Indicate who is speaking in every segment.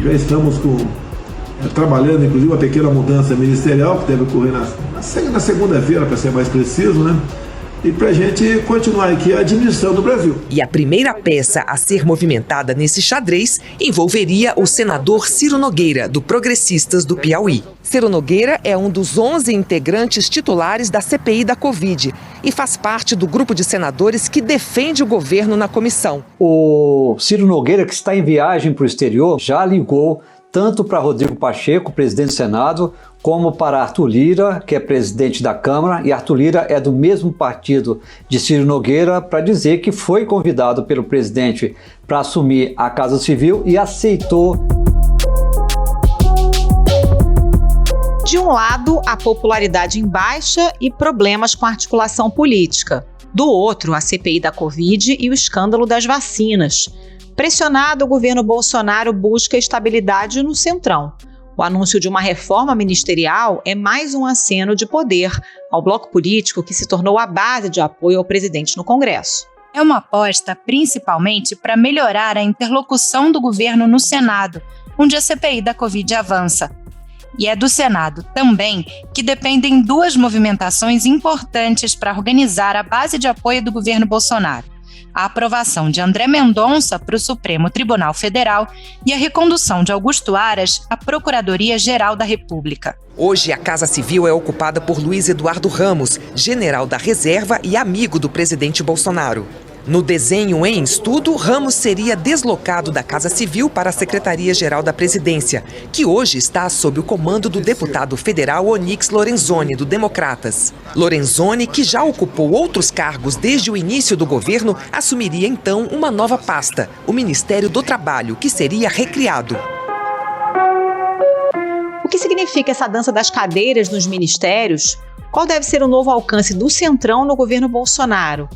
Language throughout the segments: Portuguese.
Speaker 1: Já estamos trabalhando, inclusive, uma pequena mudança ministerial que deve ocorrer na segunda-feira, para ser mais preciso, né? E para a gente continuar aqui a administração do Brasil.
Speaker 2: E a primeira peça a ser movimentada nesse xadrez envolveria o senador Ciro Nogueira, do Progressistas do Piauí. Ciro Nogueira é um dos 11 integrantes titulares da CPI da Covid e faz parte do grupo de senadores que defende o governo na comissão.
Speaker 3: O Ciro Nogueira, que está em viagem para o exterior, já ligou tanto para Rodrigo Pacheco, presidente do Senado, como para Arthur Lira, que é presidente da Câmara, e Arthur Lira é do mesmo partido de Ciro Nogueira, para dizer que foi convidado pelo presidente para assumir a Casa Civil e aceitou.
Speaker 4: De um lado, a popularidade em baixa e problemas com a articulação política. Do outro, a CPI da Covid e o escândalo das vacinas. Pressionado, o governo Bolsonaro busca estabilidade no Centrão. O anúncio de uma reforma ministerial é mais um aceno de poder ao bloco político que se tornou a base de apoio ao presidente no Congresso.
Speaker 5: É uma aposta principalmente para melhorar a interlocução do governo no Senado, onde a CPI da Covid avança. E é do Senado também que dependem duas movimentações importantes para organizar a base de apoio do governo Bolsonaro: a aprovação de André Mendonça para o Supremo Tribunal Federal e a recondução de Augusto Aras à Procuradoria-Geral da República.
Speaker 2: Hoje, a Casa Civil é ocupada por Luiz Eduardo Ramos, general da reserva e amigo do presidente Bolsonaro. No desenho em estudo, Ramos seria deslocado da Casa Civil para a Secretaria-Geral da Presidência, que hoje está sob o comando do deputado federal Onyx Lorenzoni, do Democratas. Lorenzoni, que já ocupou outros cargos desde o início do governo, assumiria então uma nova pasta, o Ministério do Trabalho, que seria recriado.
Speaker 4: O que significa essa dança das cadeiras nos ministérios? Qual deve ser o novo alcance do Centrão no governo Bolsonaro?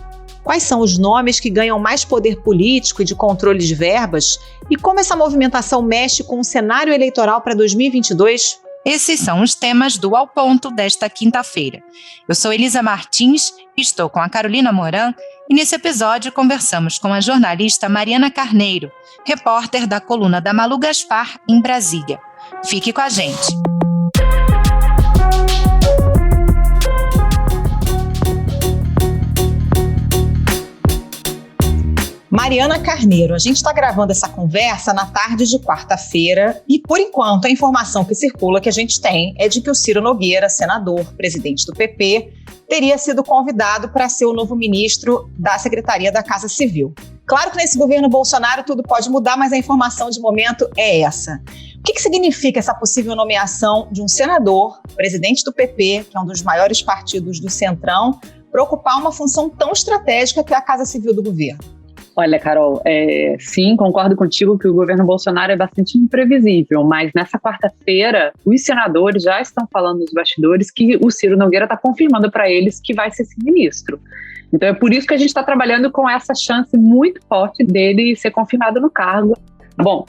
Speaker 4: Quais são os nomes que ganham mais poder político e de controle de verbas? E como essa movimentação mexe com o cenário eleitoral para 2022?
Speaker 5: Esses são os temas do Ao Ponto desta quinta-feira. Eu sou Elisa Martins, estou com a Carolina Moran e nesse episódio conversamos com a jornalista Mariana Carneiro, repórter da coluna da Malu Gaspar em Brasília. Fique com a gente.
Speaker 4: Mariana Carneiro, a gente está gravando essa conversa na tarde de quarta-feira e, por enquanto, a informação que circula que a gente tem é de que o Ciro Nogueira, senador, presidente do PP, teria sido convidado para ser o novo ministro da Secretaria da Casa Civil. Claro que nesse governo Bolsonaro tudo pode mudar, mas a informação de momento é essa. O que significa essa possível nomeação de um senador, presidente do PP, que é um dos maiores partidos do Centrão, para ocupar uma função tão estratégica que é a Casa Civil do governo?
Speaker 6: Olha, Carol, sim, concordo contigo que o governo Bolsonaro é bastante imprevisível, mas nessa quarta-feira os senadores já estão falando nos bastidores que o Ciro Nogueira está confirmando para eles que vai ser esse ministro. Então é por isso que a gente está trabalhando com essa chance muito forte dele ser confirmado no cargo. Bom,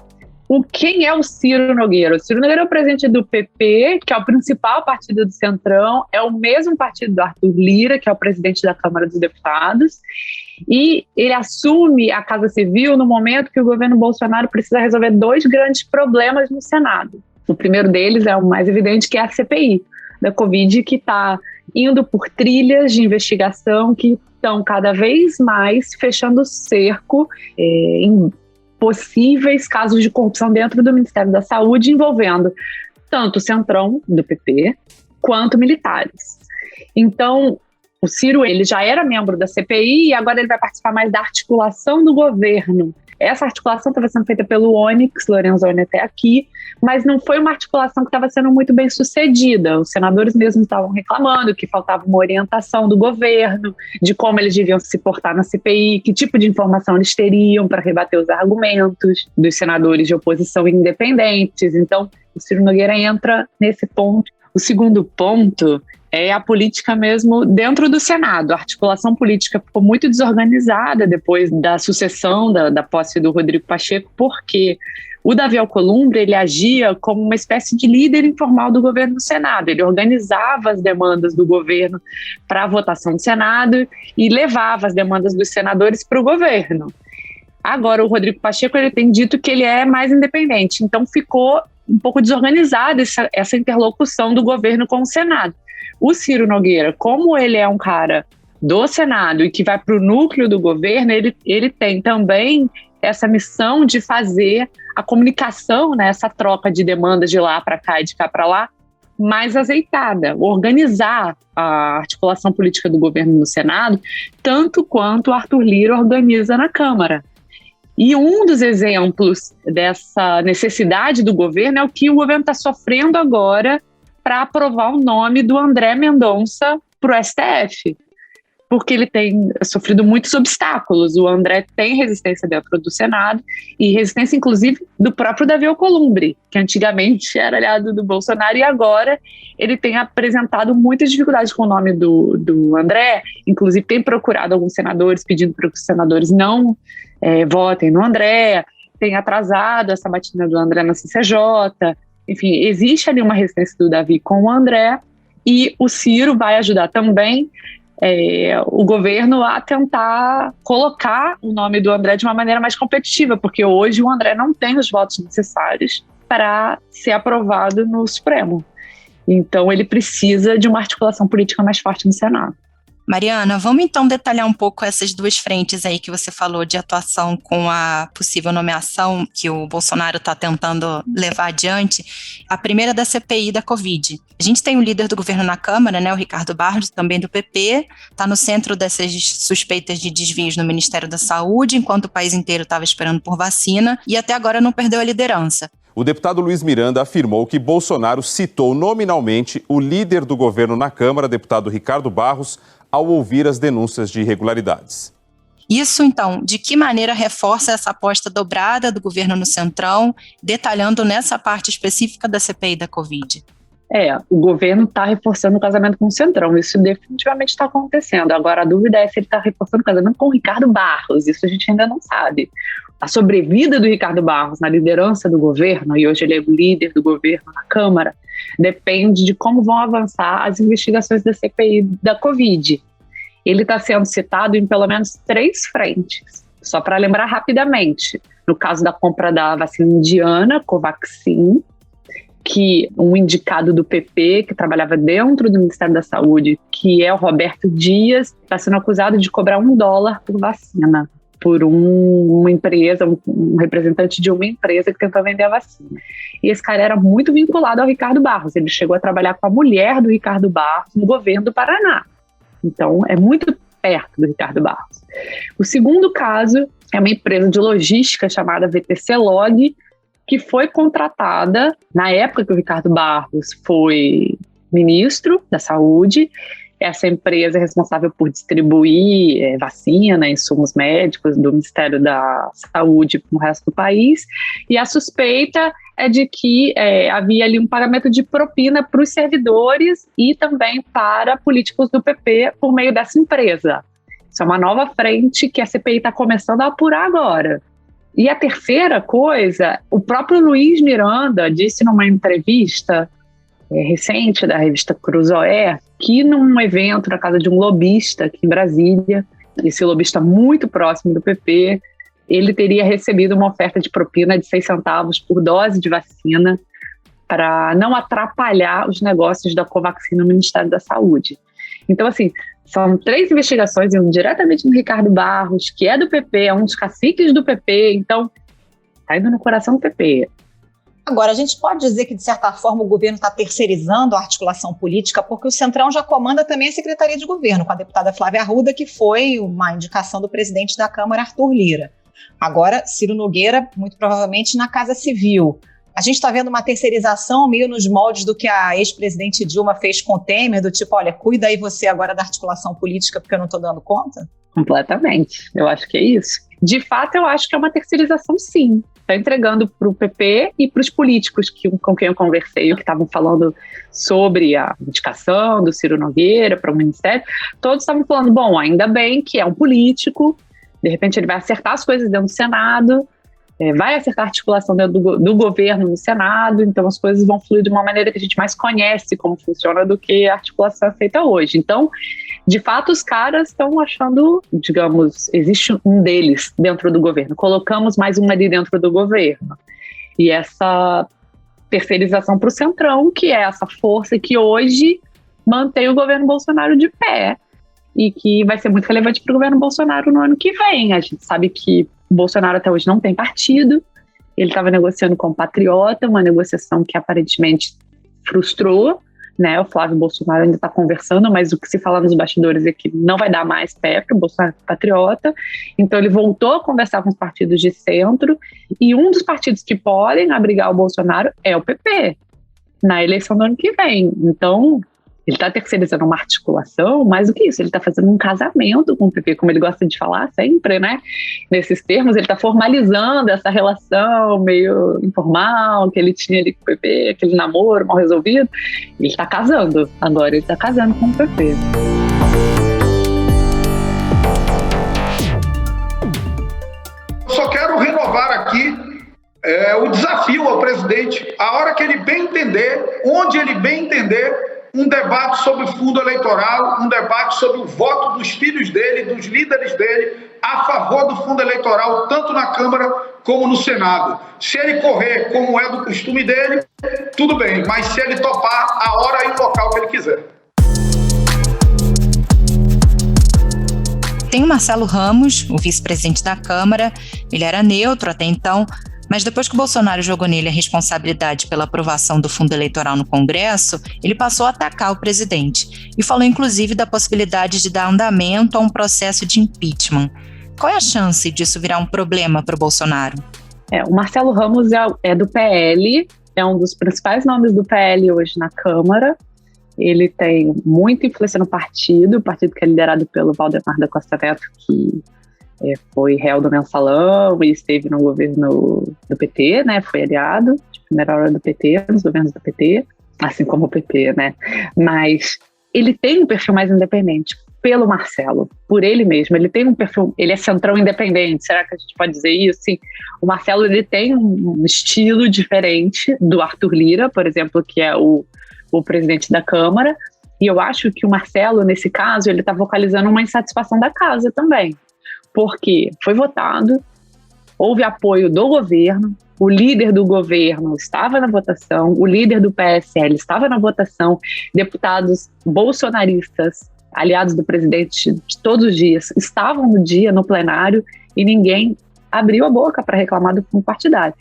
Speaker 6: quem é o Ciro Nogueira? O Ciro Nogueira é o presidente do PP, que é o principal partido do Centrão, é o mesmo partido do Arthur Lira, que é o presidente da Câmara dos Deputados, e ele assume a Casa Civil no momento que o governo Bolsonaro precisa resolver dois grandes problemas no Senado. O primeiro deles é o mais evidente, que é a CPI da Covid, que está indo por trilhas de investigação que estão cada vez mais fechando o cerco em possíveis casos de corrupção dentro do Ministério da Saúde, envolvendo tanto o Centrão do PP quanto militares. Então, o Ciro, ele já era membro da CPI e agora ele vai participar mais da articulação do governo. Essa articulação estava sendo feita pelo Onyx Lorenzoni até aqui, mas não foi uma articulação que estava sendo muito bem sucedida. Os senadores mesmo estavam reclamando que faltava uma orientação do governo, de como eles deviam se portar na CPI, que tipo de informação eles teriam para rebater os argumentos dos senadores de oposição independentes. Então, o Ciro Nogueira entra nesse ponto. O segundo ponto é a política mesmo dentro do Senado. A articulação política ficou muito desorganizada depois da sucessão da posse do Rodrigo Pacheco, porque o Davi Alcolumbre, ele agia como uma espécie de líder informal do governo no Senado. Ele organizava as demandas do governo para a votação do Senado e levava as demandas dos senadores para o governo. Agora, o Rodrigo Pacheco ele tem dito que ele é mais independente, então ficou um pouco desorganizada essa interlocução do governo com o Senado. O Ciro Nogueira, como ele é um cara do Senado e que vai para o núcleo do governo, ele tem também essa missão de fazer a comunicação, né, essa troca de demandas de lá para cá e de cá para lá, mais azeitada, organizar a articulação política do governo no Senado, tanto quanto o Arthur Lira organiza na Câmara. E um dos exemplos dessa necessidade do governo é o que o governo está sofrendo agora para aprovar o nome do André Mendonça para o STF, porque ele tem sofrido muitos obstáculos. O André tem resistência dentro do Senado e resistência, inclusive, do próprio Davi Alcolumbre, que antigamente era aliado do Bolsonaro e agora ele tem apresentado muitas dificuldades com o nome do André, inclusive tem procurado alguns senadores, pedindo para que os senadores não votem no André, tem atrasado a sabatina do André na CCJ, enfim, existe ali uma resistência do Davi com o André e o Ciro vai ajudar também o governo a tentar colocar o nome do André de uma maneira mais competitiva, porque hoje o André não tem os votos necessários para ser aprovado no Supremo. Então ele precisa de uma articulação política mais forte no Senado.
Speaker 5: Mariana, vamos então detalhar um pouco essas duas frentes aí que você falou de atuação com a possível nomeação que o Bolsonaro está tentando levar adiante. A primeira da CPI da Covid. A gente tem o líder do governo na Câmara, né, o Ricardo Barros, também do PP, está no centro dessas suspeitas de desvios no Ministério da Saúde, enquanto o país inteiro estava esperando por vacina e até agora não perdeu a liderança.
Speaker 7: O deputado Luiz Miranda afirmou que Bolsonaro citou nominalmente o líder do governo na Câmara, deputado Ricardo Barros, ao ouvir as denúncias de irregularidades.
Speaker 5: Isso, então, de que maneira reforça essa aposta dobrada do governo no Centrão, detalhando nessa parte específica da CPI da Covid?
Speaker 6: O governo está reforçando o casamento com o Centrão, isso definitivamente está acontecendo. Agora, a dúvida é se ele está reforçando o casamento com o Ricardo Barros, isso a gente ainda não sabe. A sobrevida do Ricardo Barros na liderança do governo, e hoje ele é o líder do governo na Câmara, depende de como vão avançar as investigações da CPI da Covid. Ele está sendo citado em pelo menos 3 frentes. Só para lembrar rapidamente, no caso da compra da vacina indiana, Covaxin, que um indicado do PP, que trabalhava dentro do Ministério da Saúde, que é o Roberto Dias, está sendo acusado de cobrar $1 por vacina, por uma empresa, um representante de uma empresa que tentou vender a vacina. E esse cara era muito vinculado ao Ricardo Barros. Ele chegou a trabalhar com a mulher do Ricardo Barros no governo do Paraná. Então, é muito perto do Ricardo Barros. O segundo caso é uma empresa de logística chamada VTC Log, que foi contratada na época que o Ricardo Barros foi ministro da Saúde. Essa empresa é responsável por distribuir vacina, insumos médicos do Ministério da Saúde no resto do país. E a suspeita é de que havia ali um pagamento de propina para os servidores e também para políticos do PP por meio dessa empresa. Isso é uma nova frente que a CPI está começando a apurar agora. E a terceira coisa, o próprio Luiz Miranda disse numa entrevista recente da revista Cruzoé, que num evento na casa de um lobista aqui em Brasília, esse lobista muito próximo do PP, ele teria recebido uma oferta de propina de 6 centavos por dose de vacina para não atrapalhar os negócios da Covaxin no Ministério da Saúde. Então, assim, são 3 investigações indo diretamente no Ricardo Barros, que é do PP, é um dos caciques do PP, então está indo no coração do PP.
Speaker 4: Agora, a gente pode dizer que, de certa forma, o governo está terceirizando a articulação política, porque o Centrão já comanda também a Secretaria de Governo, com a deputada Flávia Arruda, que foi uma indicação do presidente da Câmara, Arthur Lira. Agora, Ciro Nogueira, muito provavelmente, na Casa Civil. A gente está vendo uma terceirização meio nos moldes do que a ex-presidente Dilma fez com o Temer, do tipo, olha, cuida aí você agora da articulação política, porque eu não estou dando conta?
Speaker 6: Completamente, eu acho que é isso. De fato, eu acho que é uma terceirização, sim. Está entregando para o PP e para os políticos com quem eu conversei, que estavam falando sobre a indicação do Ciro Nogueira para o Ministério, todos estavam falando, bom, ainda bem que é um político, de repente ele vai acertar as coisas dentro do Senado, vai acertar a articulação dentro do governo no Senado, então as coisas vão fluir de uma maneira que a gente mais conhece como funciona do que a articulação é feita hoje. Então, de fato, os caras estão achando, digamos, existe um deles dentro do governo, colocamos mais um ali dentro do governo. E essa terceirização para o Centrão, que é essa força que hoje mantém o governo Bolsonaro de pé e que vai ser muito relevante para o governo Bolsonaro no ano que vem. A gente sabe que o Bolsonaro até hoje não tem partido, ele estava negociando com o Patriota, uma negociação que aparentemente frustrou, né? O Flávio Bolsonaro ainda está conversando, mas o que se fala nos bastidores é que não vai dar mais pé para o Bolsonaro Patriota, então ele voltou a conversar com os partidos de centro, e um dos partidos que podem abrigar o Bolsonaro é o PP, na eleição do ano que vem. Então, ele está terceirizando uma articulação, mais do que isso, ele está fazendo um casamento com o PP, como ele gosta de falar sempre, né? Nesses termos, ele está formalizando essa relação meio informal que ele tinha ali com o PP, aquele namoro mal resolvido. Ele está casando, agora ele está casando com o PP.
Speaker 8: Eu só quero renovar aqui o desafio ao presidente, a hora que ele bem entender, onde ele bem entender, um debate sobre o fundo eleitoral, um debate sobre o voto dos filhos dele, dos líderes dele, a favor do fundo eleitoral, tanto na Câmara como no Senado. Se ele correr como é do costume dele, tudo bem, mas se ele topar, a hora e o local que ele quiser.
Speaker 5: Tem o Marcelo Ramos, o vice-presidente da Câmara. Ele era neutro até então, mas depois que o Bolsonaro jogou nele a responsabilidade pela aprovação do fundo eleitoral no Congresso, ele passou a atacar o presidente e falou inclusive da possibilidade de dar andamento a um processo de impeachment. Qual é a chance disso virar um problema para o Bolsonaro?
Speaker 6: O Marcelo Ramos é do PL, é um dos principais nomes do PL hoje na Câmara. Ele tem muita influência no partido, o partido que é liderado pelo Valdemar da Costa Neto, que foi réu do Mensalão e esteve no governo do PT, né? Foi aliado de primeira hora do PT, nos governos do PT, assim como o PP, né? Mas ele tem um perfil mais independente pelo Marcelo, por ele mesmo. Ele tem um perfil, ele é centrão independente, será que a gente pode dizer isso? Sim. O Marcelo, ele tem um estilo diferente do Arthur Lira, por exemplo, que é o presidente da Câmara, e eu acho que o Marcelo, nesse caso, ele está vocalizando uma insatisfação da casa também, porque foi votado, houve apoio do governo, o líder do governo estava na votação, o líder do PSL estava na votação, deputados bolsonaristas, aliados do presidente de todos os dias, estavam no dia, no plenário, e ninguém abriu a boca para reclamar do fundo partidário.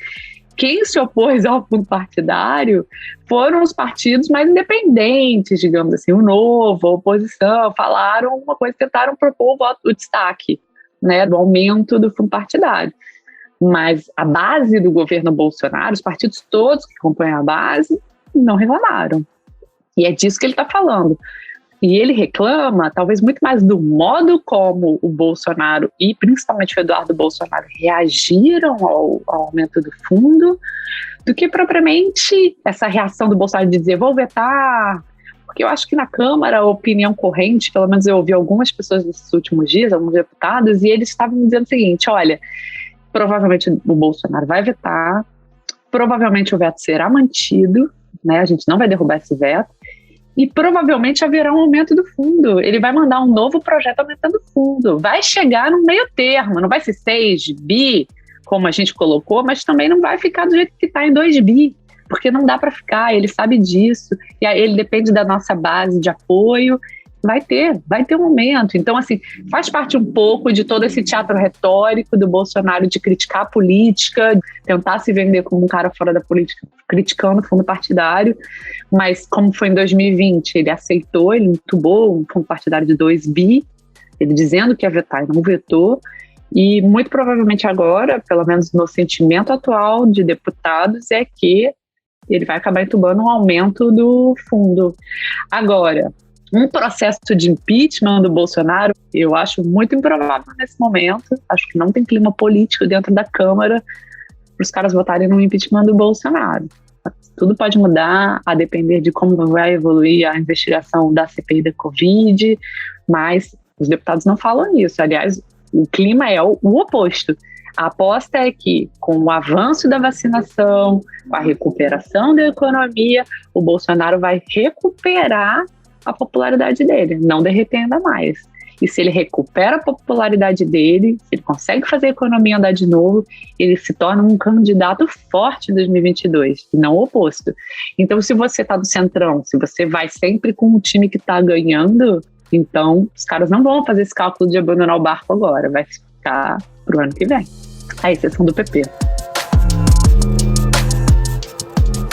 Speaker 6: Quem se opôs ao fundo partidário foram os partidos mais independentes, digamos assim, o Novo, a oposição, falaram uma coisa, tentaram propor o destaque, né, do aumento do fundo partidário. Mas a base do governo Bolsonaro, os partidos todos que compõem a base, não reclamaram. E é disso que ele está falando. E ele reclama, talvez muito mais do modo como o Bolsonaro e principalmente o Eduardo Bolsonaro reagiram ao aumento do fundo, do que propriamente essa reação do Bolsonaro de dizer, vou vetar. Porque eu acho que na Câmara a opinião corrente, pelo menos eu ouvi algumas pessoas nesses últimos dias, alguns deputados, e eles estavam dizendo o seguinte, olha, provavelmente o Bolsonaro vai vetar, provavelmente o veto será mantido, né, a gente não vai derrubar esse veto, e provavelmente haverá um aumento do fundo. Ele vai mandar um novo projeto aumentando o fundo. Vai chegar no meio termo, não vai ser 6 bi, como a gente colocou, mas também não vai ficar do jeito que está em 2 bi, porque não dá para ficar, ele sabe disso, e aí ele depende da nossa base de apoio, vai ter um aumento. Então, assim, faz parte um pouco de todo esse teatro retórico do Bolsonaro de criticar a política, tentar se vender como um cara fora da política, criticando o fundo partidário, mas como foi em 2020, ele aceitou, ele entubou um fundo partidário de 2 bi, ele dizendo que ia vetar e não vetou, e muito provavelmente agora, pelo menos no sentimento atual de deputados, é que ele vai acabar entubando um aumento do fundo. Agora, um processo de impeachment do Bolsonaro, eu acho muito improvável nesse momento. Acho que não tem clima político dentro da Câmara para os caras votarem no impeachment do Bolsonaro. Tudo pode mudar, a depender de como vai evoluir a investigação da CPI da Covid, mas os deputados não falam isso. Aliás, o clima é o oposto. A aposta é que, com o avanço da vacinação, com a recuperação da economia, o Bolsonaro vai recuperar a popularidade dele, não derreter ainda mais. E se ele recupera a popularidade dele, se ele consegue fazer a economia andar de novo, ele se torna um candidato forte em 2022, e não o oposto. Então, se você está no centrão, se você vai sempre com o time que está ganhando, então os caras não vão fazer esse cálculo de abandonar o barco agora, vai ficar para o ano que vem, à exceção do PP.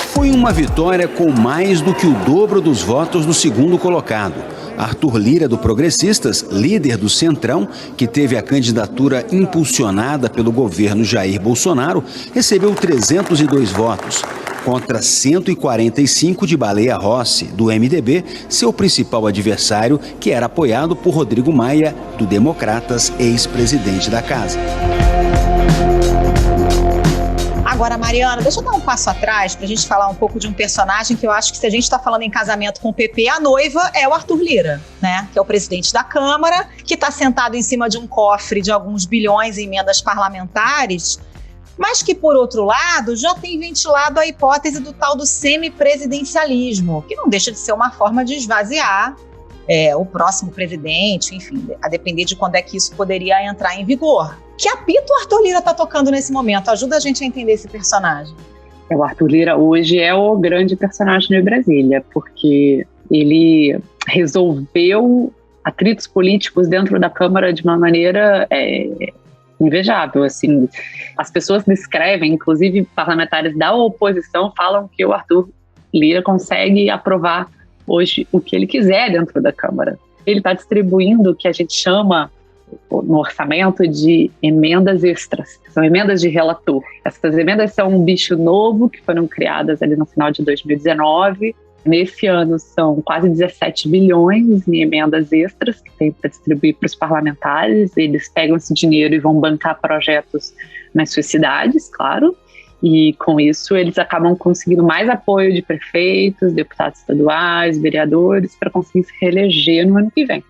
Speaker 9: Foi uma vitória com mais do que o dobro dos votos do segundo colocado. Arthur Lira, do Progressistas, líder do Centrão, que teve a candidatura impulsionada pelo governo Jair Bolsonaro, recebeu 302 votos, contra 145 de Baleia Rossi, do MDB, seu principal adversário, que era apoiado por Rodrigo Maia, do Democratas, ex-presidente da casa.
Speaker 4: Agora, Mariana, deixa eu dar um passo atrás para a gente falar um pouco de um personagem que eu acho que, se a gente está falando em casamento com o PP, a noiva é o Arthur Lira, né? Que é o presidente da Câmara, que está sentado em cima de um cofre de alguns bilhões em emendas parlamentares, mas que, por outro lado, já tem ventilado a hipótese do tal do semipresidencialismo, que não deixa de ser uma forma de esvaziar o próximo presidente, enfim, a depender de quando é que isso poderia entrar em vigor. Que apito o Arthur Lira está tocando nesse momento? Ajuda a gente a entender esse personagem.
Speaker 6: O Arthur Lira hoje é o grande personagem de Brasília, porque ele resolveu atritos políticos dentro da Câmara de uma maneira invejável. Assim. As pessoas descrevem, inclusive parlamentares da oposição, falam que o Arthur Lira consegue aprovar hoje o que ele quiser dentro da Câmara. Ele está distribuindo o que a gente chama no orçamento de emendas extras, são emendas de relator. Essas emendas são um bicho novo que foram criadas ali no final de 2019. Nesse ano são quase 17 bilhões em emendas extras que tem para distribuir para os parlamentares. Eles pegam esse dinheiro e vão bancar projetos nas suas cidades, claro. E com isso eles acabam conseguindo mais apoio de prefeitos, deputados estaduais, vereadores, para conseguir se reeleger no ano que vem.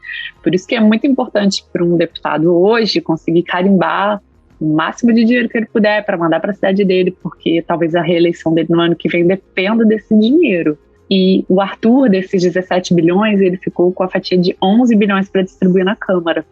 Speaker 6: Por isso que é muito importante para um deputado hoje conseguir carimbar o máximo de dinheiro que ele puder para mandar para a cidade dele, porque talvez a reeleição dele no ano que vem dependa desse dinheiro. E o Arthur, desses 17 bilhões, ele ficou com a fatia de 11 bilhões para distribuir na Câmara.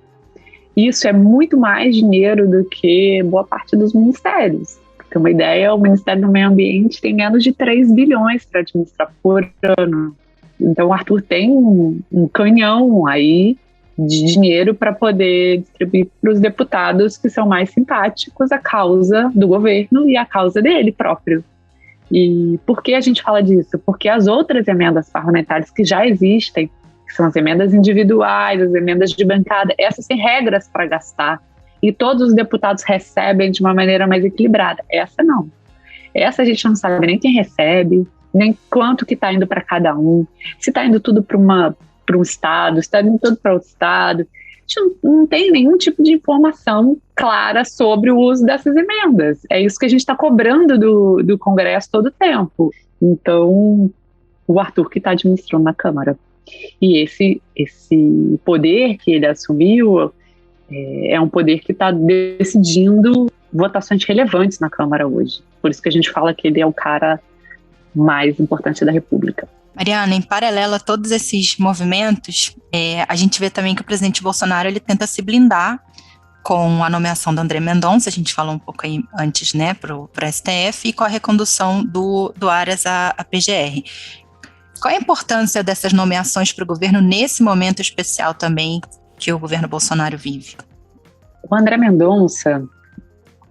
Speaker 6: Isso é muito mais dinheiro do que boa parte dos ministérios. Tem uma ideia, o Ministério do Meio Ambiente tem menos de 3 bilhões para administrar por ano. Então o Arthur tem um canhão aí de dinheiro para poder distribuir para os deputados que são mais simpáticos à causa do governo e à causa dele próprio. E por que a gente fala disso? Porque as outras emendas parlamentares que já existem, que são as emendas individuais, as emendas de bancada, essas têm regras para gastar. E todos os deputados recebem de uma maneira mais equilibrada. Essa não. Essa a gente não sabe nem quem recebe, nem quanto que está indo para cada um, se está indo tudo para um estado, se está indo tudo para outro estado. A gente não tem nenhum tipo de informação clara sobre o uso dessas emendas. É isso que a gente está cobrando do Congresso todo o tempo. Então, o Arthur que está administrando na Câmara. E esse poder que ele assumiu é um poder que está decidindo votações relevantes na Câmara hoje. Por isso que a gente fala que ele é o cara mais importante da República.
Speaker 5: Mariana, em paralelo a todos esses movimentos, a gente vê também que o presidente Bolsonaro ele tenta se blindar com a nomeação do André Mendonça, a gente falou um pouco aí antes, né, para o STF, e com a recondução do Aras à PGR. Qual é a importância dessas nomeações para o governo nesse momento especial também que o governo Bolsonaro vive?
Speaker 6: O André Mendonça,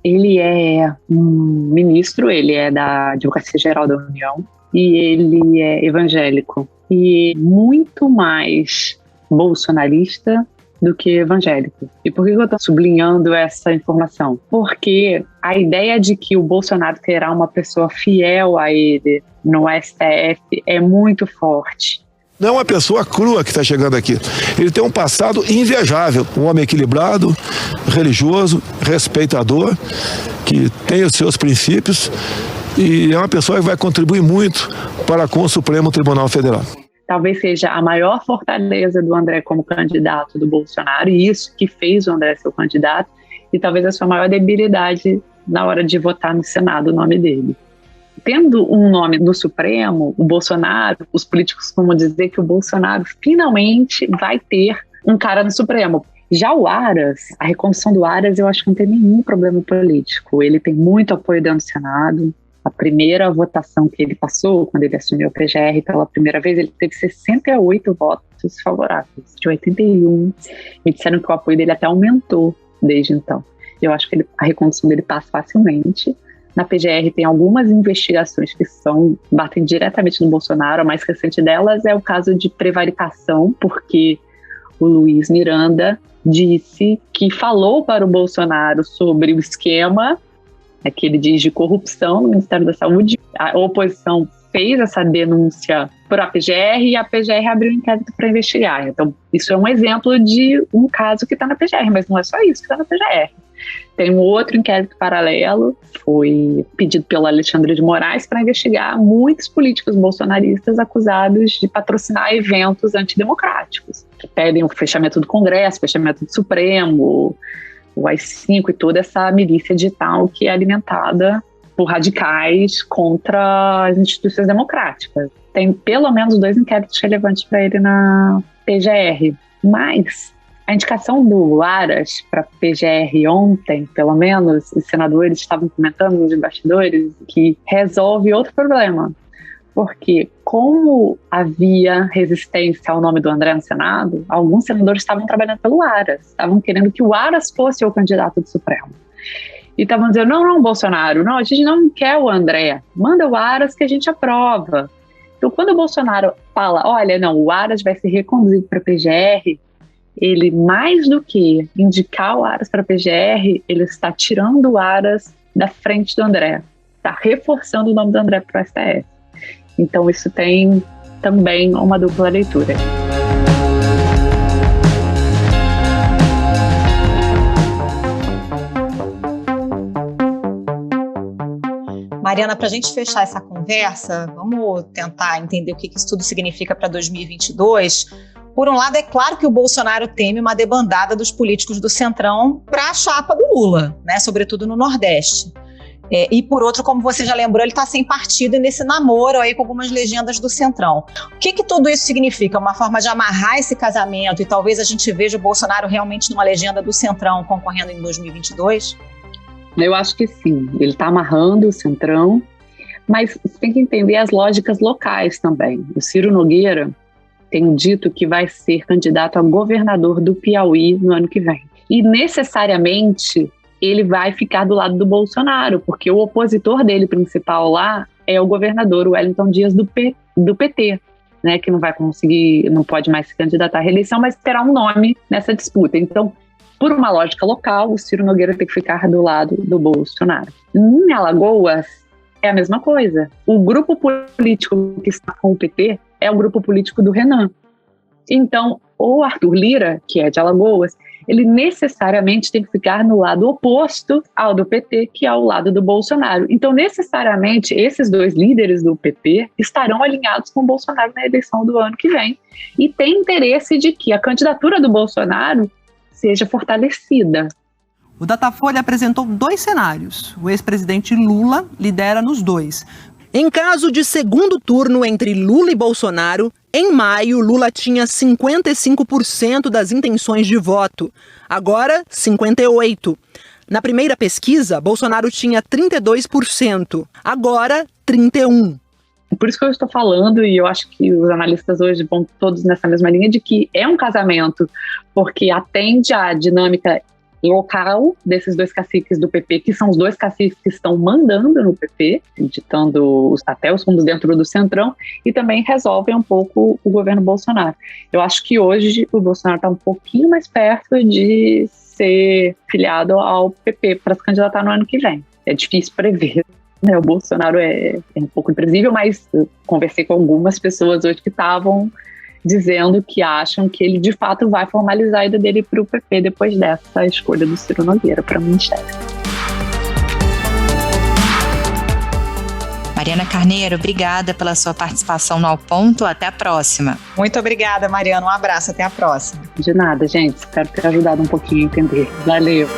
Speaker 6: ele é um ministro, ele é da Advocacia Geral da União e ele é evangélico e muito mais bolsonarista do que evangélico. E por que eu estou sublinhando essa informação? Porque a ideia de que o Bolsonaro terá uma pessoa fiel a ele no STF é muito forte.
Speaker 1: Não é uma pessoa crua que está chegando aqui. Ele tem um passado invejável. Um homem equilibrado, religioso, respeitador, que tem os seus princípios e é uma pessoa que vai contribuir muito para com o Supremo Tribunal Federal.
Speaker 6: Talvez seja a maior fortaleza do André como candidato do Bolsonaro, e isso que fez o André ser o candidato, e talvez a sua maior debilidade na hora de votar no Senado o nome dele. Tendo um nome no Supremo, o Bolsonaro, os políticos costumam dizer que o Bolsonaro finalmente vai ter um cara no Supremo. Já o Aras, a recondução do Aras, eu acho que não tem nenhum problema político. Ele tem muito apoio dentro do Senado. A primeira votação que ele passou, quando ele assumiu o PGR pela primeira vez, ele teve 68 votos favoráveis, de 81. Me disseram que o apoio dele até aumentou desde então. Eu acho que a recondução dele passa facilmente. Na PGR tem algumas investigações que batem diretamente no Bolsonaro. A mais recente delas é o caso de prevaricação, porque o Luiz Miranda disse que falou para o Bolsonaro sobre o esquema que ele diz de corrupção no Ministério da Saúde. A oposição fez essa denúncia para a PGR e a PGR abriu um inquérito para investigar. Então, isso é um exemplo de um caso que está na PGR, mas não é só isso que está na PGR. Tem um outro inquérito paralelo, foi pedido pelo Alexandre de Moraes para investigar muitos políticos bolsonaristas acusados de patrocinar eventos antidemocráticos, que pedem o fechamento do Congresso, fechamento do Supremo, o AI-5 e toda essa milícia digital que é alimentada por radicais contra as instituições democráticas. Tem pelo menos 2 inquéritos relevantes para ele na PGR, mas a indicação do Aras para a PGR ontem, pelo menos, os senadores estavam comentando nos bastidores que resolve outro problema. Porque, como havia resistência ao nome do André no Senado, alguns senadores estavam trabalhando pelo Aras, estavam querendo que o Aras fosse o candidato do Supremo. E estavam dizendo, não, Bolsonaro, não, a gente não quer o André, manda o Aras que a gente aprova. Então, quando o Bolsonaro fala, olha, não, o Aras vai ser reconduzido para a PGR, ele, mais do que indicar o Aras para a PGR, ele está tirando o Aras da frente do André, está reforçando o nome do André para o STF. Então isso tem também uma dupla leitura.
Speaker 4: Mariana, para a gente fechar essa conversa, vamos tentar entender o que isso tudo significa para 2022. Por um lado, é claro que o Bolsonaro teme uma debandada dos políticos do Centrão para a chapa do Lula, né? Sobretudo no Nordeste. E por outro, como você já lembrou, ele está sem partido e nesse namoro aí com algumas legendas do Centrão. O que tudo isso significa? Uma forma de amarrar esse casamento e talvez a gente veja o Bolsonaro realmente numa legenda do Centrão concorrendo em 2022?
Speaker 6: Eu acho que sim. Ele está amarrando o Centrão, mas você tem que entender as lógicas locais também. O Ciro Nogueira tem dito que vai ser candidato a governador do Piauí no ano que vem. E necessariamente ele vai ficar do lado do Bolsonaro, porque o opositor dele principal lá é o governador Wellington Dias do PT, né, que não vai conseguir, não pode mais se candidatar à reeleição, mas terá um nome nessa disputa. Então, por uma lógica local, o Ciro Nogueira tem que ficar do lado do Bolsonaro. Em Alagoas, é a mesma coisa. O grupo político que está com o PT é o grupo político do Renan. Então, o Arthur Lira, que é de Alagoas, ele necessariamente tem que ficar no lado oposto ao do PT, que é ao lado do Bolsonaro. Então, necessariamente, esses 2 líderes do PP estarão alinhados com o Bolsonaro na eleição do ano que vem. E tem interesse de que a candidatura do Bolsonaro seja fortalecida.
Speaker 10: O Datafolha apresentou 2 cenários. O ex-presidente Lula lidera nos 2.
Speaker 11: Em caso de segundo turno entre Lula e Bolsonaro, em maio, Lula tinha 55% das intenções de voto. Agora, 58%. Na primeira pesquisa, Bolsonaro tinha 32%. Agora, 31%.
Speaker 6: Por isso que eu estou falando, e eu acho que os analistas hoje vão todos nessa mesma linha, de que é um casamento, porque atende à dinâmica local desses 2 caciques do PP, que são os 2 caciques que estão mandando no PP, ditando até os rumos dentro do Centrão, e também resolvem um pouco o governo Bolsonaro. Eu acho que hoje o Bolsonaro está um pouquinho mais perto de ser filiado ao PP para se candidatar no ano que vem. É difícil prever. O Bolsonaro é um pouco imprevisível, mas eu conversei com algumas pessoas hoje que estavam dizendo que acham que ele de fato vai formalizar a ida dele para o PP depois dessa escolha do Ciro Nogueira para o Ministério.
Speaker 5: Mariana Carneiro, obrigada pela sua participação no Ao Ponto. Até a próxima.
Speaker 4: Muito obrigada, Mariana. Um abraço. Até a próxima.
Speaker 6: De nada, gente. Espero ter ajudado um pouquinho a entender. Valeu.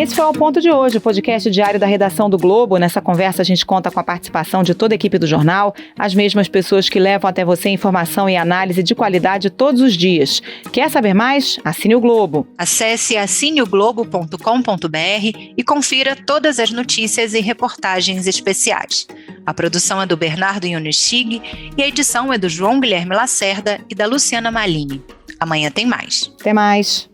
Speaker 4: Esse foi o Ponto de hoje, o podcast diário da redação do Globo. Nessa conversa a gente conta com a participação de toda a equipe do jornal, as mesmas pessoas que levam até você informação e análise de qualidade todos os dias. Quer saber mais? Assine o Globo.
Speaker 5: Acesse assineoglobo.com.br e confira todas as notícias e reportagens especiais. A produção é do Bernardo Ionestig e a edição é do João Guilherme Lacerda e da Luciana Malini. Amanhã tem mais.
Speaker 4: Até mais.